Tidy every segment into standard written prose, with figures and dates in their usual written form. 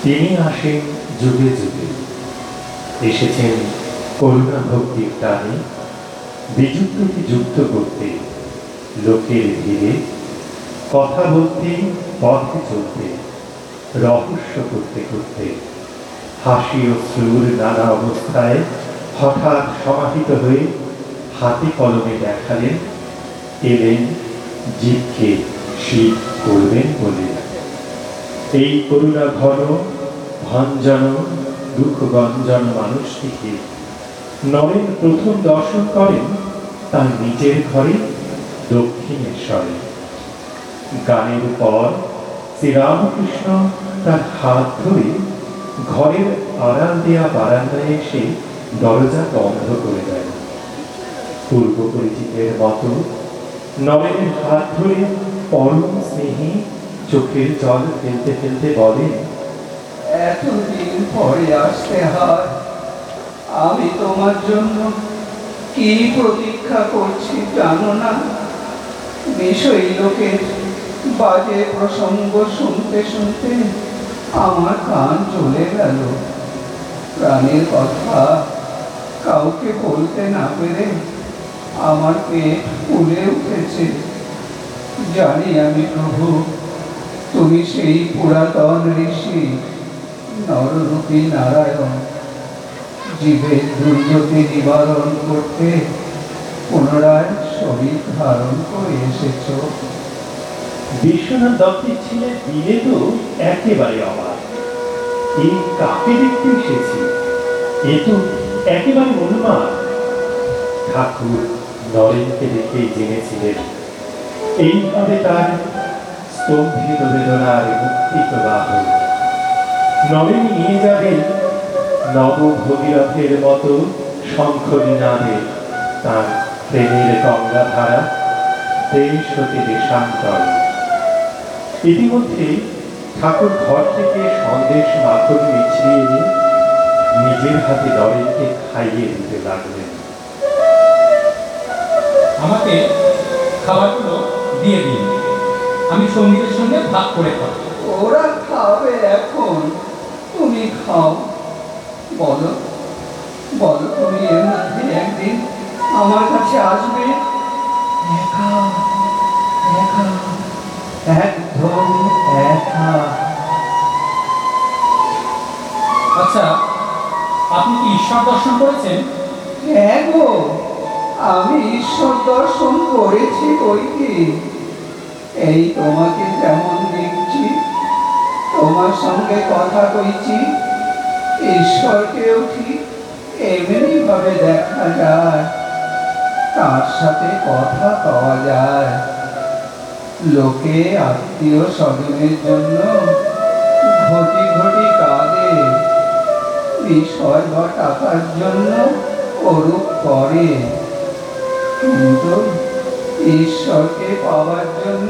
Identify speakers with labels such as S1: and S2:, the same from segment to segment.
S1: তিনি আসেন যুগে যুগে, এসেছেন করুণা ভক্তির টানে, বিযুক্তকে যুক্ত করতে, লোকের ভিড়ে কথা বলতে, পথে চলতে, রহস্য করতে করতে, হাসি ও শ্রুর নানা অবস্থায় হঠাৎ সমাহিত হয়ে হাতে কলমে দেখালেন, এলেন জীবকে শীত করবেন বলে। এই করুণা ঘন ভঞ্জন দুঃখ গঞ্জন মানুষটিকে নরেন প্রথম দর্শন করেন তার নিজের ঘরে দক্ষিণেশ্বরে। গানের পর শ্রীরামকৃষ্ণ তার হাত ধরে ঘরের আড়াল দেয়া বারান্দায় এসে দরজা বন্ধ করে দেন। পূর্ব পরিচিতের মতো নরেনের হাত ধরে পরম স্নেহে চোখের জল ফেলতে ফেলতে বলেন,
S2: এতদিন পরে আসতে হয়, আমি তোমার জন্য কি প্রতীক্ষা করছি জানো না? বিষয় লোকের বাজে প্রসঙ্গ শুনতে শুনতে আমার কান চলে গেল। প্রাণের কথা কাউকে বলতে না পেরে আমার পেট ফুলে উঠেছে। জানি আমি প্রভু, তুমি সেই পুরাতন ঋষি নররূপী নারায়ণ, জীবের দুর্গতি নিবারণ করতে পুনরায় শরীর ধারণ করে এসেছ।
S1: বিশ্বনাথ দত্তের ছেলে দিলে তো একেবারে অবাক। এই কাকে দেখতে এসেছি, এ তো একেবারে উন্মাদ। ঠাকুর নরেনকে দেখেই জেনেছিলেন এইভাবে তার স্তম্ভিত বেদনার মুক্তি প্রবাহ। নরেন নিয়ে যাবেন নবভগীরথের মতো শঙ্খনিনাদে তার প্রেমের গঙ্গাধারা দেশ হতে দেশান্তর। ইতিমধ্যে ঠাকুর ঘর থেকে সন্দেশ মাখন মিছিয়ে এনে নিজের হাতে নরেনকে খাইয়ে দিতে লাগলেন।
S3: আমাকে খাবারগুলো দিয়ে দিন, আমি সঙ্গীতের সঙ্গে ভাগ করে খাবো।
S2: ওরা খাবে এখন, তুমি খাও। বলো বলো, তুমি এর মধ্যে একদিন আমার কাছে আসবে, একা একা, একদম একা।
S3: আচ্ছা, আপনি কি ঈশ্বর দর্শন করেছেন?
S2: হ্যাঁ গো, আমি ঈশ্বর দর্শন করেছি বই কি। এই তোমাকে যেমন দেখছি, তোমার সঙ্গে কথা কইছি, ঈশ্বরকেও ঠিক এমনি ভাবে দেখা যায়, তার সাথে কথা পাওয়া যায়। লোকে আত্মীয় স্বজনের জন্য ঘটি ঘটি কাঁদে, বিষয় বা টাকার জন্য ওরূপ করে, কিন্তু ঈশ্বরকে পাওয়ার জন্য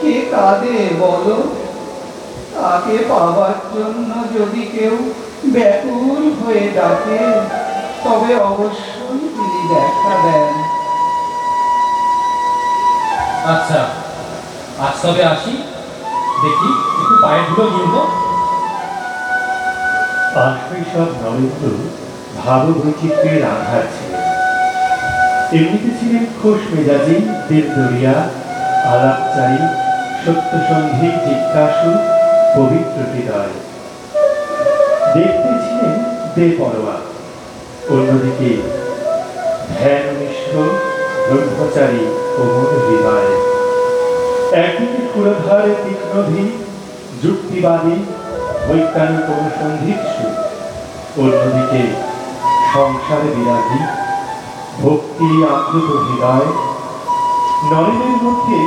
S2: কে কাঁদে বলো? তাকে পাওয়ার জন্য যদি কেউ ব্যাকুল হয়ে ডাকে, তবে অবশ্যই তিনি দেখা দেন।
S3: আচ্ছা, আজ তবে আসি, দেখি একটু পায়ের ধুলো কিনবো।
S1: আশৈশব নরেন্দ্র ভাববৈচিত্র্যের আধার ছিলেন। এমনিতে ছিলেন খোশ মেজাজি, দেবদরিয়া, আলাপচারী, সত্যসন্ধি, জিজ্ঞাসু, পবিত্র হৃদয়। দেখতে ছিলেন বেপরোয়া, অন্যদিকে ধ্যাননিষ্ঠ, ব্রহ্মচারী, কোমল হৃদয়। একদিকে ক্ষুরধার তীক্ষ্ণধী, যুক্তিবাদী, বৈজ্ঞানিক অনুসন্ধিৎসু, অন্যদিকে সংসারে বিরাগী, ভক্তি আপ্লুত হৃদয়। নরেনের মধ্যে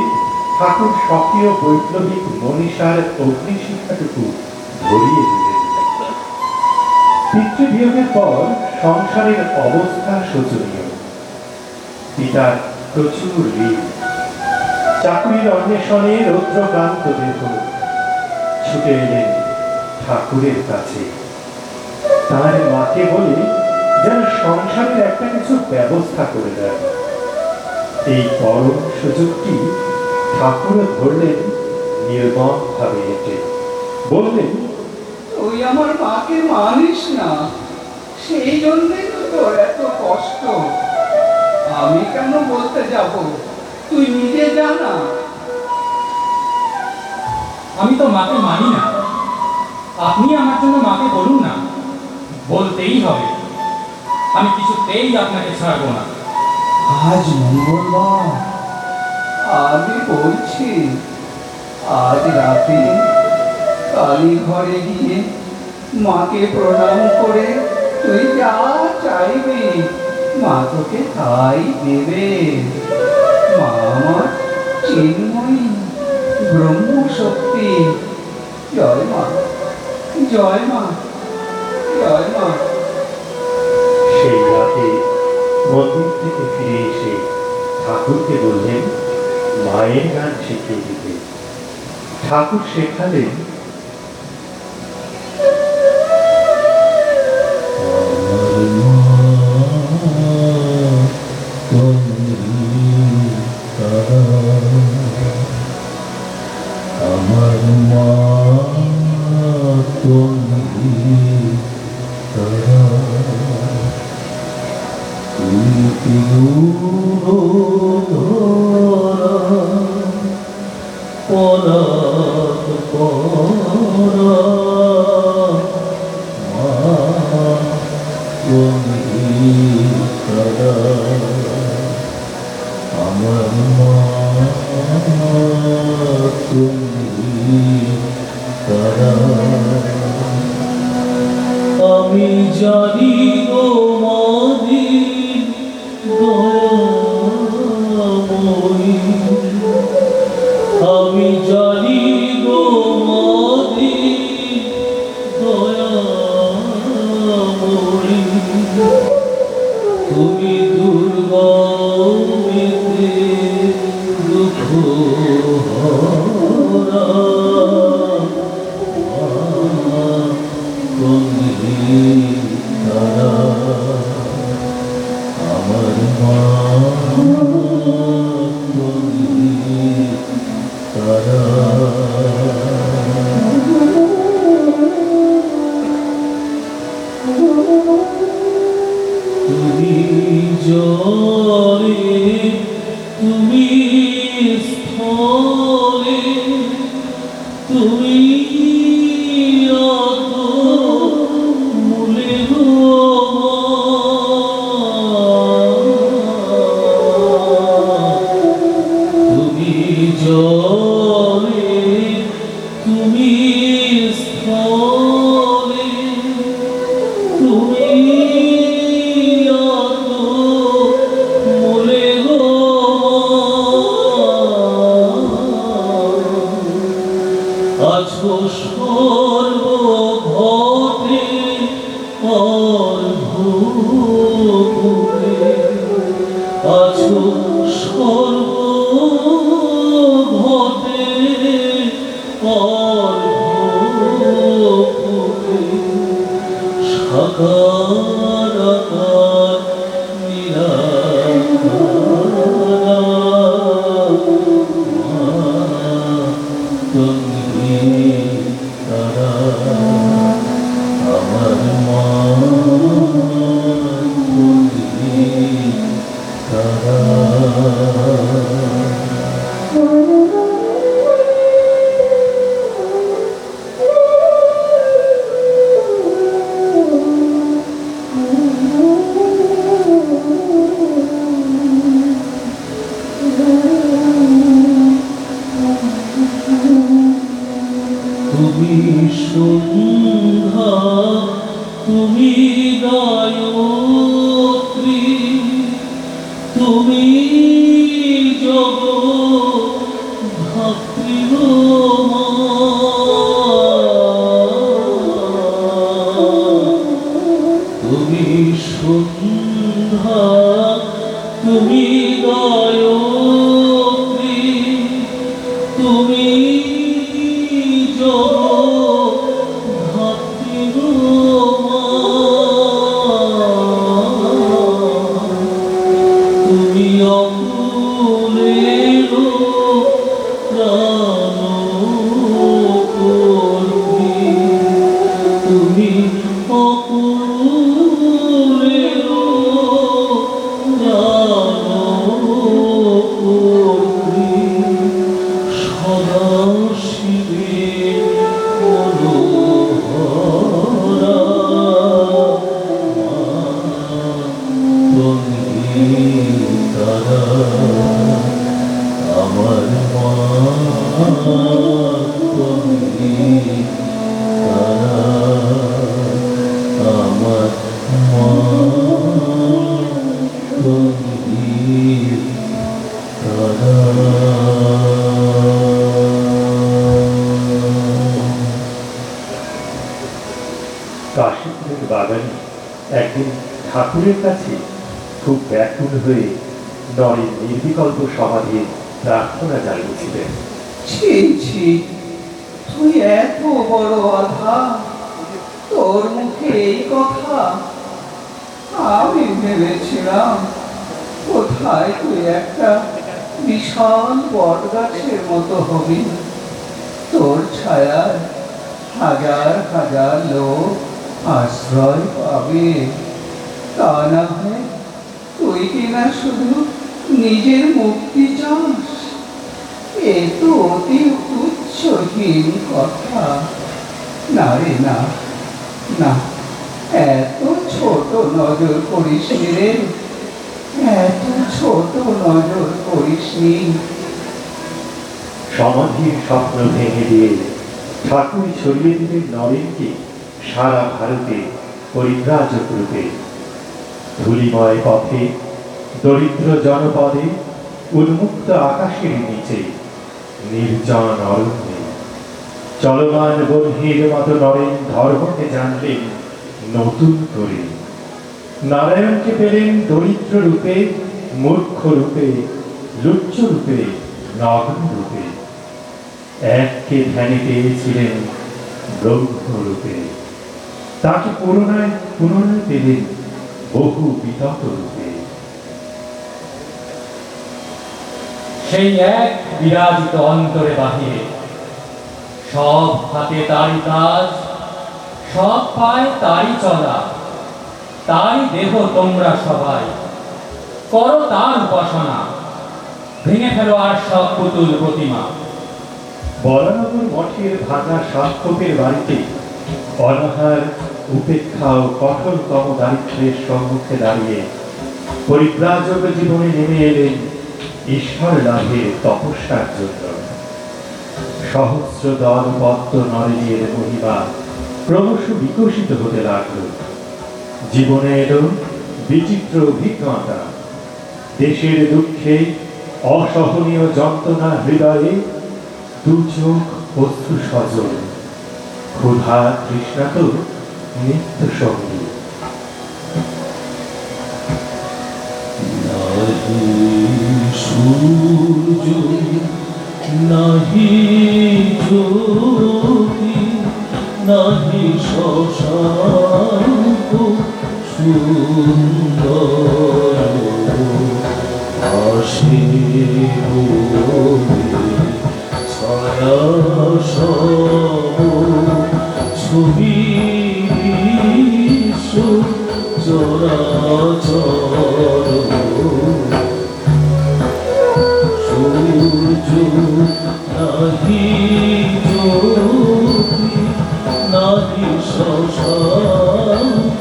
S1: ঠাকুর স্বকীয় বৈপ্লবিক মনীষার অগ্নিশিখাটুকু ধরিয়ে দিলেন। পিতৃবিয়োগের পর সংসারের অবস্থা শোচনীয়। পিতার প্রচুর ঋণ, চাকরির অন্বেষণে রৌদ্রক্রান্ত দেহ, ছুটে এলেন ঠাকুরের কাছে। তার মাকে বলে যেন সংসারের একটা কিছু ব্যবস্থা করে দেয়। এই পরম সুযোগটি ঠাকুর ধরলেন নির্মম ভাবে এটে, বললেন,
S2: তুই আমার মাকে মানিস না, সেই জন্যই তো তোর এত কষ্ট। আমি কেন বলতে যাব, তুই নিজে জানা।
S3: আমি তো মাকে মানি না। আপনি আমার জন্য মাকে বলুন না। বলতেই হবে। আমি কিছুতেই আপনাকে ছাড়বো না।
S2: আজ মঙ্গলবার, আমি বলছি আজ রাতে কালী ঘরে গিয়ে মাকে প্রণাম করে তুই যা চাইবি মা তোকে তাই দেবে। মা আমার চিন্ময়ী ব্রহ্মশক্তি। জয় মা, জয় মা, জয় মা।
S1: সেই রাতে মন্দির থেকে ফিরে এসে ঠাকুরকে বললেন মায়ের গান শিখিয়ে দিতে। ঠাকুর শেখালেন,
S4: আমার মা তুমি তারা, তুমি পরাত পরা মা তুমি তারা, আমার মা তুমি তারা। আমি জানি তোমাদের দয়াময়ী, আমি জানি তোমাদের দয়াময়ী, তুমি দুর্গমেতে দুঃখ হরা তারা, আমার মা তারা। তুমি জলে, তুমি স্থলে, তুমি মূলে গো তুমি জলে, তুমি স্থলে, তুমি মূলে গো আছো সর্বঘটে অর্ভুতে, আছো সর্বঘটে অর্ভুতে, সাকার আকার নিরাকারা মা তুমি তারা, আমার মা তুমি তারা। তুমি সন্ধ্যা, তুমি গায়ত্রী, তুমি জগদ্ধাত্রী গো মা, তুমি সন্ধ্যা, তুমি গায়ত্রী, তুমি জগদ্ধাত্রী গো মা, তুমি
S1: কাশীপুরের বাগানে একদিন ঠাকুরের কাছে খুব ব্যাকুল হয়ে নরেন নির্বিকল্প সমাধির প্রার্থনা জানিয়েছিলেন।
S2: ছি ছি, তুই এত বড় আধা, তোর মুখে এই কথা? আমি ভেবেছিলাম কোথায় তুই একটা বিশাল বট গাছের মতো হবি, তোর ছায়ায় হাজার হাজার লোক আশ্রয় পাবে। তা না হয় তুই কিনা শুধু নিজের মুক্তি চাস? এ তো অতি তুচ্ছহীন কথা। না রে না, না, এত ছোট নজর করিস নি রে, এত ছোট নজর করিস নি।
S1: সমাধির স্বপ্ন ভেঙে দিয়ে ঠাকুর ছড়িয়ে দিলেন নরেনকে সারা ভারতে পরিব্রাজক রূপে। ধূলিময় পথে, দরিদ্র জনপদে, উন্মুক্ত আকাশের নিচে, নির্জন অরণ্যে চলমান বহ্নির মতো নরেন ধর্মকে জানলেন নতুন করে। নারায়ণকে পেলেন দরিদ্র রূপে, মূর্খ রূপে, লুচ্চ রূপে, নগ্ন রূপে। এককে ধ্যানে পেয়েছিলেন ব্রহ্ম রূপে, তাকে পুনরায় পেলেন বহু বিতত রূপে।
S3: সেই এক বিরাজিত অন্তরে বাহিরে, সব হাতে তারই কাজ, সব পায় তারই চলা, তারই দেহ তোমরা সবাই, করো তার উপাসনা, ভেঙে ফেলো আর সব পুতুল প্রতিমা।
S1: বরানগর মঠের ভাঙা সাক্ষকের বাড়িতে অনাহার, উপেক্ষা ও কঠোরতম দারিদ্র্যের সম্মুখে দাঁড়িয়ে পরিব্রাজক জীবনে নেমে এলেন ঈশ্বর লাভের তপস্যার জন্য। সহস্র দল পদ্ম নরেনের মহিমা ক্রমশ বিকশিত হতে লাগল। জীবনে এলো বিচিত্র অভিজ্ঞতা। দেশের দুঃখে, অসহনীয় যন্ত্রণা হৃদয়ে, দু চোখ অশ্রু সজল, ক্ষুধা তৃষ্ণা তো নিত্য সঙ্গী।
S4: নাহি সূর্য নাহি জ্যোতি নাহি শশাঙ্ক সুন্দর আসে ছায়া সব ছবি চরাচর সূর্য নাহি জ্যোতি নাহি শশাঙ্ক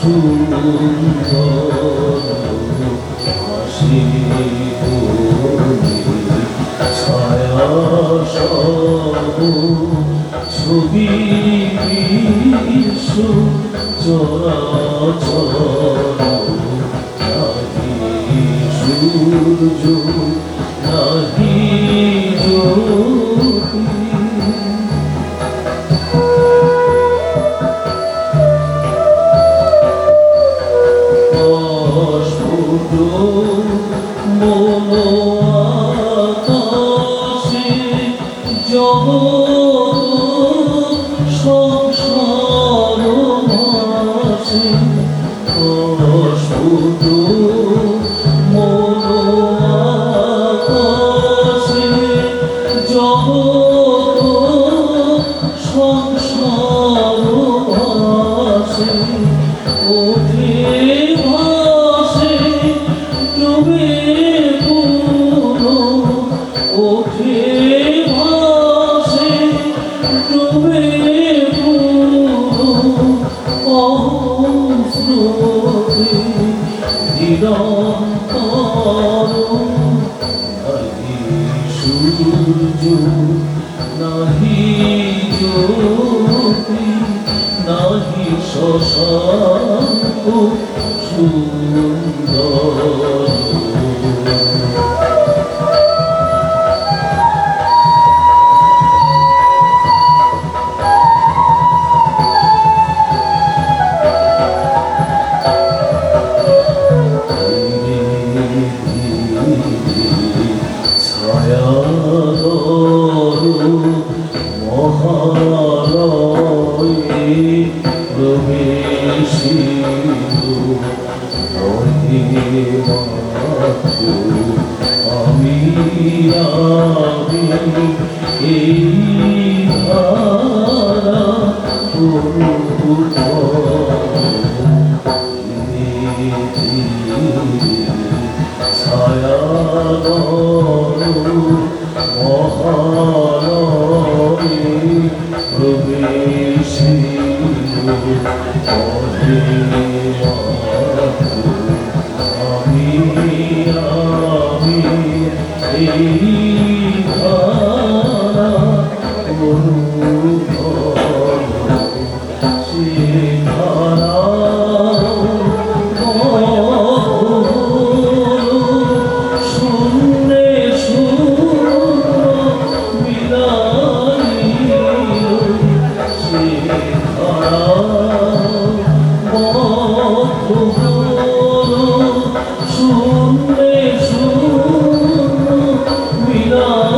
S4: সুন্দর আসে ছায়া সব ছবি বিশ্ব চরাচর নাহি সূর্য নাহি জ্যোতি। অস্ফুট মন আকাশে জগৎ সংসার ভাসে। অস্ফুট মন আকাশে জগৎ সংসার ভাসে। ওঠে ভাসে ডুবে পুরো, ওঠে ভাসে ডুবে পুরো অহস্রোতে নিরন্তর। নাহি সূর্য নাহি জ্যোতি নাহি শশাঙ্ক সুন্দর। প্রবেশিল নহে মাত্র আমি এই ধারা ছায়া মহালয়ে প্রবেশিল আমি এই ধারা সে ধারা শূন্যে শূন্য বিলাইল সে ধারা শূন্যে শূন্য বিলাইল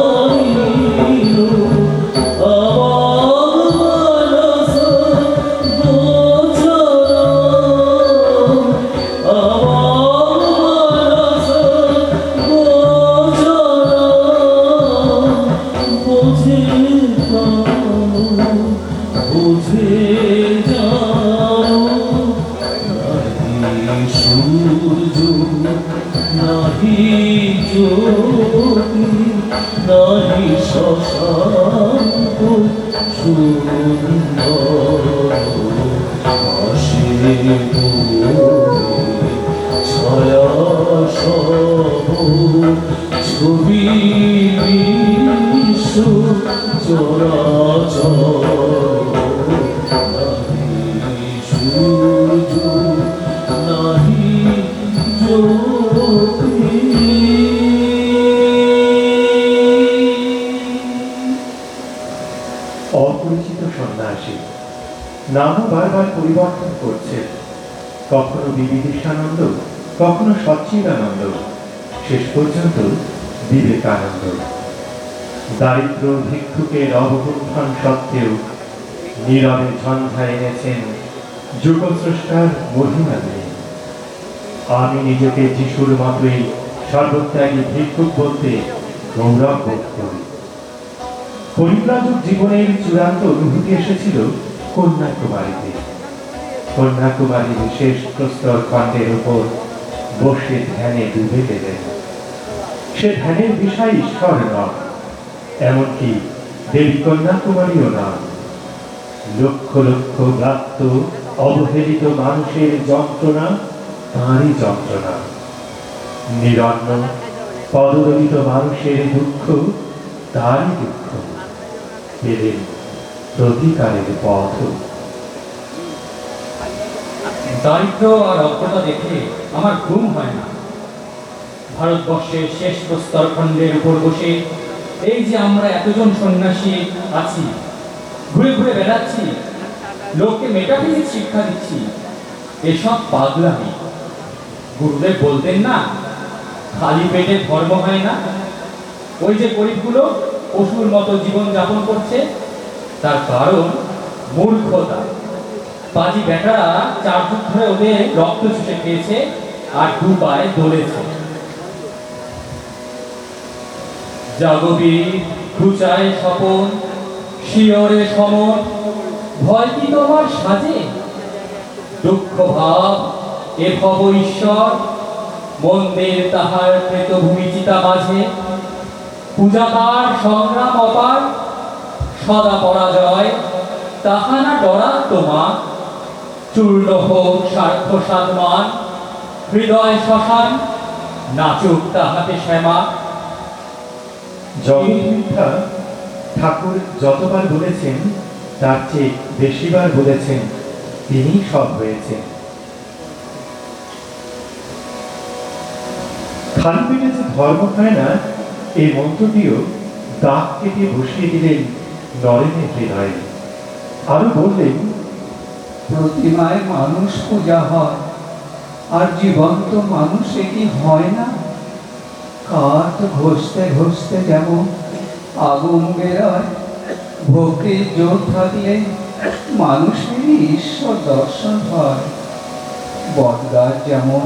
S4: সূর্য নাহি জ্যোতি নাহি শশাঙ্ক সুন্দর আসে ছায়া সব ছবি বিশ্ব চরাচর নাহি সূর্য নাহি জ্যোতি।
S1: অপরিচিত সন্ন্যাসী নামও বারবার পরিবর্তন করছে, কখনো বিবিদিশানন্দ, কখনো সচ্চিদানন্দ, শেষ পর্যন্ত বিবেকানন্দ। দারিদ্র ভিক্ষুকের অবগুণ্ঠন সত্ত্বেও নীরবে ঝঞ্ঝা এনেছেন যুগস্রষ্টার মহিমা নিয়ে। আমি নিজেকে যিশুর মতোই সর্বত্যাগী ভিক্ষুক বলতে গৌরব বোধ করি। পরিব্রাজক জীবনের চূড়ান্ত অনুভূতি এসেছিল কন্যাকুমারীতে। কন্যাকুমারী বিশেষ প্রস্তর খণ্ডের উপর বসে ধ্যানে ডুবে গেলেন। সে ধ্যানের বিষয় ঈশ্বর নয়, এমনকি দেবী কন্যাকুমারীও নয়। লক্ষ লক্ষ ব্রাত্য অবহেলিত মানুষের যন্ত্রণা তাঁরই যন্ত্রণা। নিরন্ন পদদলিত মানুষের দুঃখ তারই দুঃখ। পেলেন প্রতিকারের পথ।
S3: দারিদ্র আর অজ্ঞতা দেখে আমার ঘুম হয় না। ভারতবর্ষের শেষ প্রস্তরখণ্ডের উপর বসে এই যে আমরা এতজন সন্ন্যাসী আছি, ঘুরে ঘুরে বেড়াচ্ছি, লোককে মেটাফিজিক্স শিক্ষা দিচ্ছি, এসব পাগলামি। গুরুদেব বলতেন না, খালি পেটে ধর্ম হয় না। ওই যে গরিবগুলো পশুর মতো জীবন যাপন করছে, তার কারণ মূর্খতা। বাজি বেটারা 4 যুগ ধরে ওদের রক্ত চুষে খেয়েছে আর 2 পায়ে দৌড়েছে। জাগবীর ঘুচায় স্বপন, শিয়রে সমন, ভয় কি তোমার সাজে? দুঃখ ভাব এ ভব ঈশ্বর, মন্দির তাহার প্রেত ভূমিচিতা মাঝে। পূজাকার সংগ্রাম অপার, সদা পরাজয় তাহা না ডরাত তোমা। চূর্ণ হোক স্বার্থ সাধমান, হৃদয় শ্মশান নাচুক তাহাতে শ্যামা।
S1: জগৎ মিথ্যা ঠাকুর যতবার বলেছেন তার চেয়ে বেশিবার বলেছেন তিনি সব হয়েছেন। খালি পেটে যে ধর্ম হয় না, এই মন্ত্রটিও দাঁত কেটে বসিয়ে দিলেন নরেনের হৃদয়ে। আরো বললেন,
S2: প্রতিমায় মানুষ পূজা হয়, আর জীবন্ত মানুষ কি হয় না? কাঠ ঘষতে ঘষতে যেমন আগুন বেরোয়, ভক্তির জোর থাকলে মানুষেরই ঈশ্বর দর্শন হয়। বটগাছ যেমন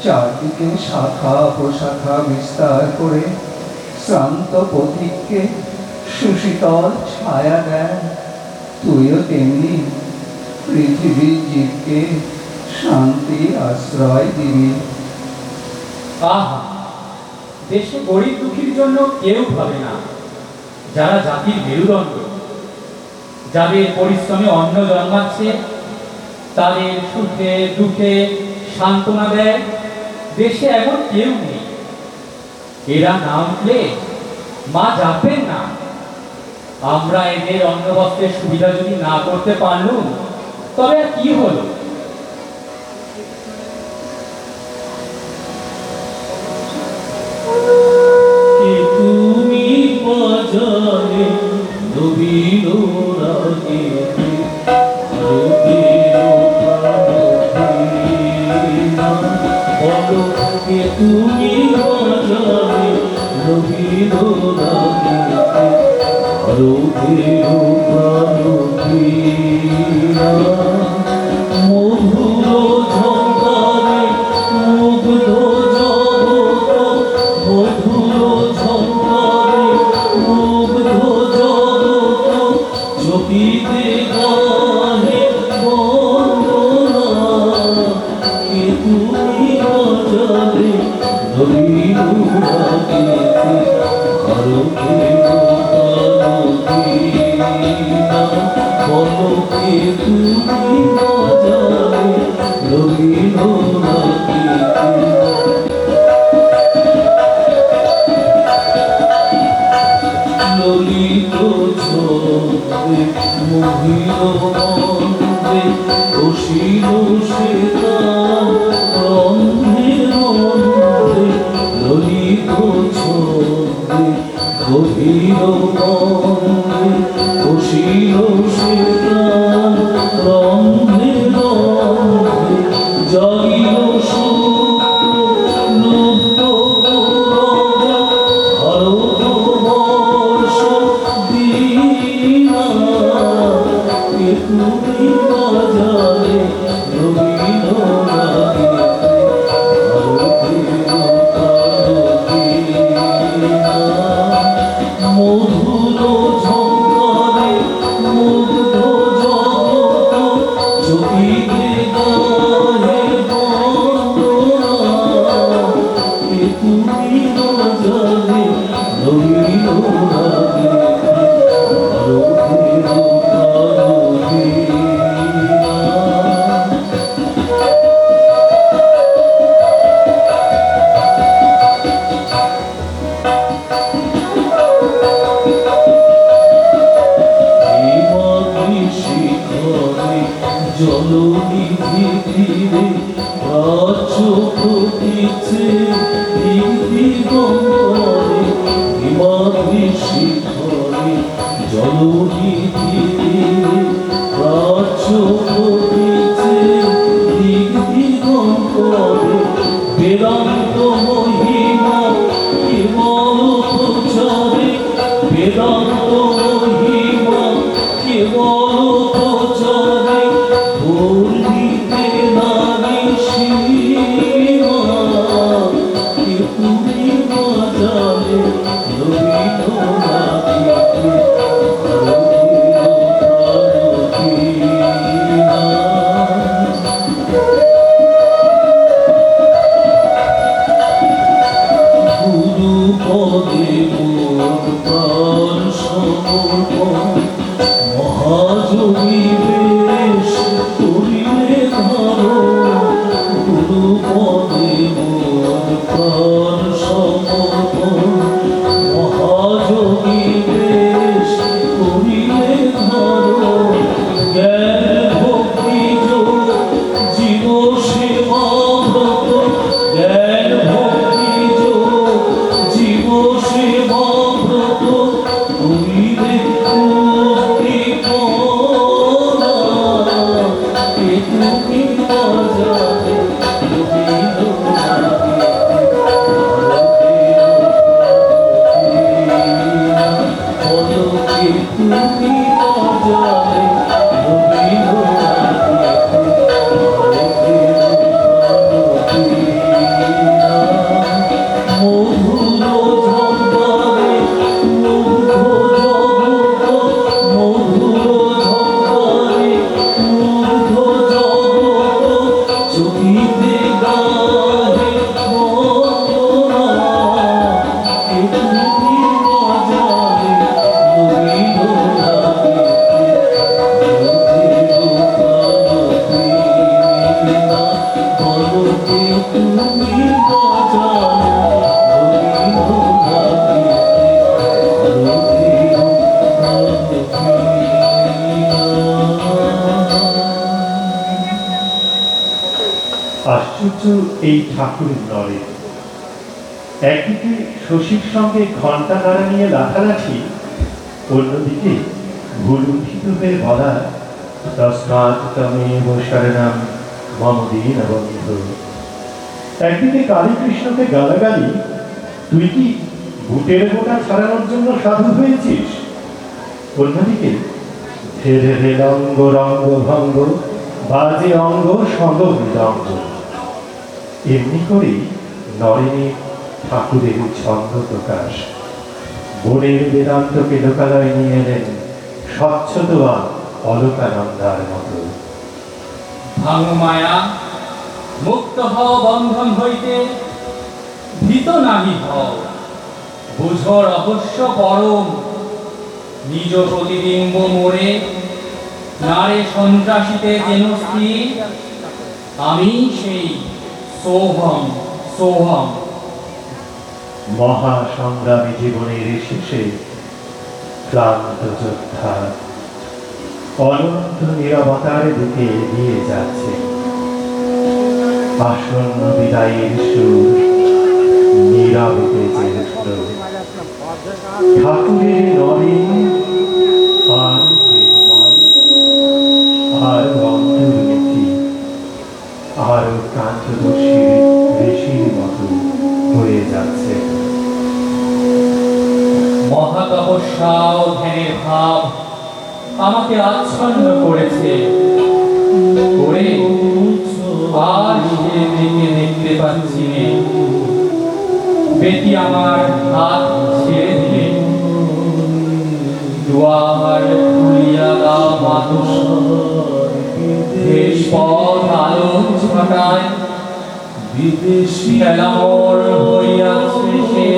S2: চারদিকে শাখা প্রশাখা বিস্তার করে শ্রান্ত পথিককে সুশীতল ছায়া দেয়, তুইও তেমনি পৃথিবীর জীবকে শান্তি আশ্রয় দিবি।
S3: আহা, দেশে গরিব দুঃখীর জন্য কেউ ভাবে না। যারা জাতির মেরুদণ্ড, যাদের পরিশ্রমে অন্ন জন্মাচ্ছে, তাদের সুখে দুঃখে সান্ত্বনা দেয়, দেশে এমন কেউ নেই। এরা না উঠলে মা যাবেন না। আমরা এদের অন্ন বস্ত্রের সুবিধা যদি না করতে পারলুম, তবে আর কি হলো?
S4: কে তুমি বাজারে নবীন রাগে বলো কে তুমি বাজারে নবীন রাগে মধুর ঝঙ্কারে মুগ্ধ জগৎ, মধুর ঝঙ্কারে মুগ্ধ জগৎ, চকিতে গাহে বন্দনা। কে তুমি বাজারে নবীন রাগেতে ভারতে বলো কে তুমি বাজারে নবীন রাগেতে। ললিত ছন্দে মোহিত মন্দে বসিল সে তার রন্ধে রন্ধে। ললিত ছন্দে গভীর মন্দে বসিল সে তার রন্ধে রন্ধে। জাগিল লুপ্ত ভারতবর্ষ দীনা। কে তুমি বাজারে নবীন রাগেতে মধুর ঝঙ্কারে মুগ্ধ জগৎ, চকিতে গাহে বন্দনা। কে তুমি বাজারে নবীন রাগেতে ভারতের কারদীনা। শিখরে জলনিধি তীরে প্রাচ্য প্রতীচে দিগন্তরে। হিমাদ্রি শিখরে জলনিধি তীরে প্রাচ্য প্রতীচে দিগন্তরে। বেদান্ত মহিমা কেবল প্রচারে, বেদান্ত মহিমা কেবল প্রচারে। বর্ণিতে নারী সীমা। কে তুমি বাজারে নবীন রাগেতে ভারতের কারদীনা। গুরু পদে মোর প্রাণ সমর্পণ, মহাযোগী বেশ করিলে ধারণ। গুরু পদে মোর প্রাণ সমর্পণ, মহাযোগী বেশ করিলে ধারণ। জ্ঞান ভক্তি যোগ জীব সেবা ব্রত, জ্ঞান ভক্তি যোগ জীব সেবা ব্রত। করিলে মুক্তিপনা। কে তুমি বাজারে নবীন রাগেতে ভারতের কারদীনা। বলো কে তুমি বাজারে
S1: আশ্চর্য এই ঠাকুরের নরে। একদিকে শশীর সঙ্গে ঘণ্টা নাড়া নিয়ে লাঠালাঠি, অন্যদিকে ভুলুণ্ঠিত হয়ে বলা তস্মাৎ তমেব শরণম মম দীনবন্ধু। একদিকে কালীকৃষ্ণকে গালাগালি, তুই কি বুটের বোটা ছাড়ানোর জন্য সাধু হয়েছিস? অন্যদিকে ধীরে ধীরে অঙ্গ রঙ্গ ভঙ্গ বাজে অঙ্গ সঙ্গ মৃদঙ্গ। এমনি করেই নরেনে ঠাকুরের ছন্দ প্রকাশ। বনের বেদান্তকে লোকালয়ে নিয়ে এলেন স্বচ্ছতোয়া অলকানন্দার মতো।
S3: ভাঙ মায়া, মুক্ত হও বন্ধন হইতে, ভীত নাহি হও, বুঝ রহস্য পরম। নিজ প্রতিবিম্ব মোড়ে নারে সন্ত্রাসীতে যেন স্থির, আমি সেই সোহম সোহম।
S1: মহাসংগ্রামী জীবনের শেষে ক্লান্ত যোদ্ধা অনন্ত নীরবতার দিকে এগিয়ে যাচ্ছে। আসন্ন বিদায়ের সুর নীরবে বেজে উঠল। ঠাকুরের নরেন আর প্রেমময়, আর অন্তর্মুখী, আর কান্তদর্শী ঋষির মতো হয়ে যাচ্ছে।
S3: মহাতপস্যা ও ধ্যানের ভাব আমাকে আচ্ছন্ন করেছে, করে আর সে দিকে দেখতে পাচ্ছি নে। বেটি আমার হাত ছেড়ে দিলে, দুয়ার খুলিয়া দাও মাতুষ, দেশ পথ আলো ছটায়, খেলামর হইয়াছে সে,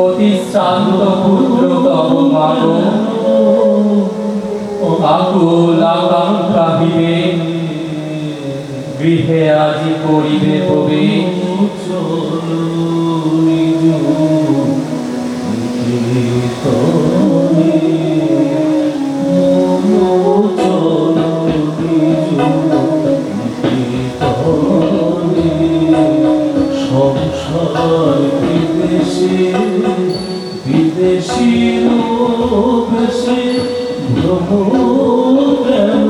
S3: অতি শ্রান্ত পুত্র তব মাগো, আকুল আকাঙ্ক্ষা ভিবে, গৃহে আজি করিবে প্রবেশ।
S4: সংসার বিদেশে বিদেশি বেশে ভ্রমণ কেন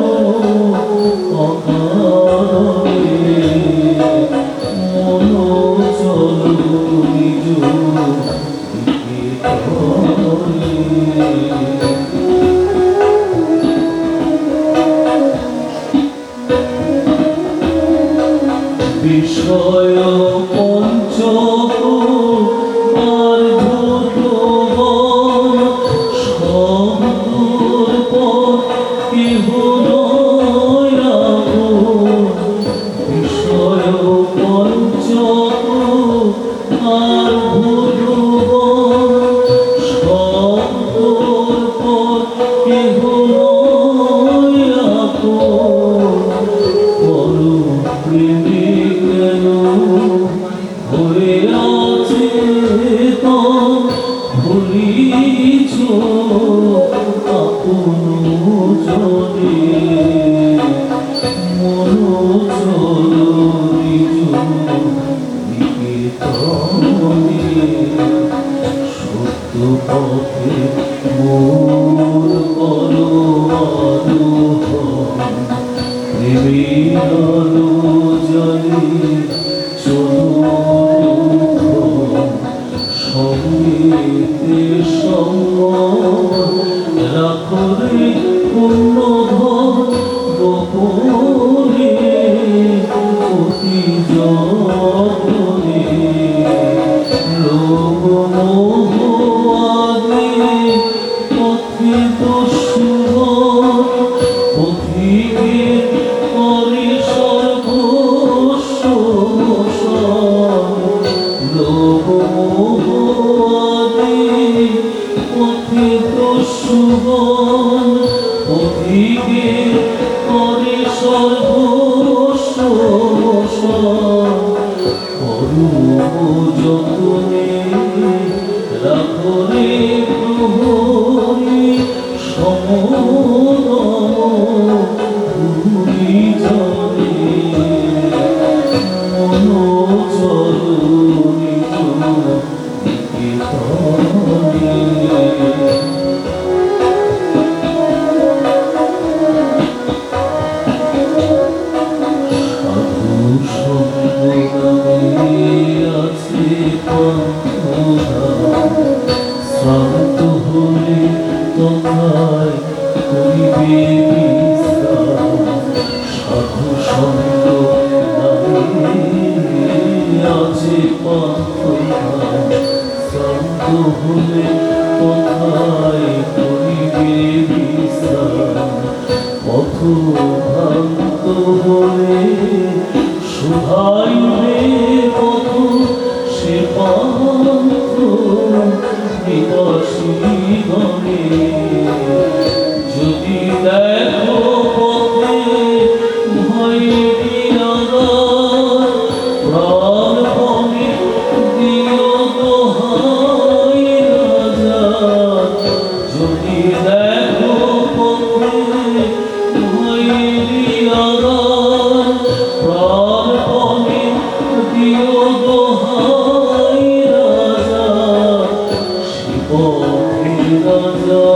S4: অকারণে মন চলো নিজ বিষয় পঞ্চক আর ভগবান শব্দর পর কেহ নয় বিষয় পঞ্চক আর ভগবান শব্দর পর কেহ নয় প্রেমী কেন হয়ে আছে তো ভুলিছ আপন জনে মন চলো নিজ নিকেতনে সত্য পথে মোর করো আরোহণ প্রেমের জলে চলো সঙ্গীতে সঙ্গ রাখরে পূর্ণ ধন গোপনে অতি যত্নে লোভ মোহ আগে পথে দস্যু পথিকে করে সর্বস্ব লোভ মোহ আগে পথে দস্যু পথিকে করে সর্বস্ব করু যতনে রাখরে প্রহরী সমদম ভুলি জানে বিশ্রাম সাধু সঙ্গ আছে পান্থনা শ্রান্ত হলে কোথায় করিবে বিশ্রাম পথভ্রান্ত হলে শুধাইবে পথ সে পান্থ বিবাসী গণে যদি দেখো পথে ভয়টি আগার প্রাণপণে দিও দোহাই রাজা যদি দেখো পথে ভয়টি আগার প্রাণপণে দিও দোহাই রাজা শিবপথে রাজা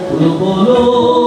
S4: প্রবল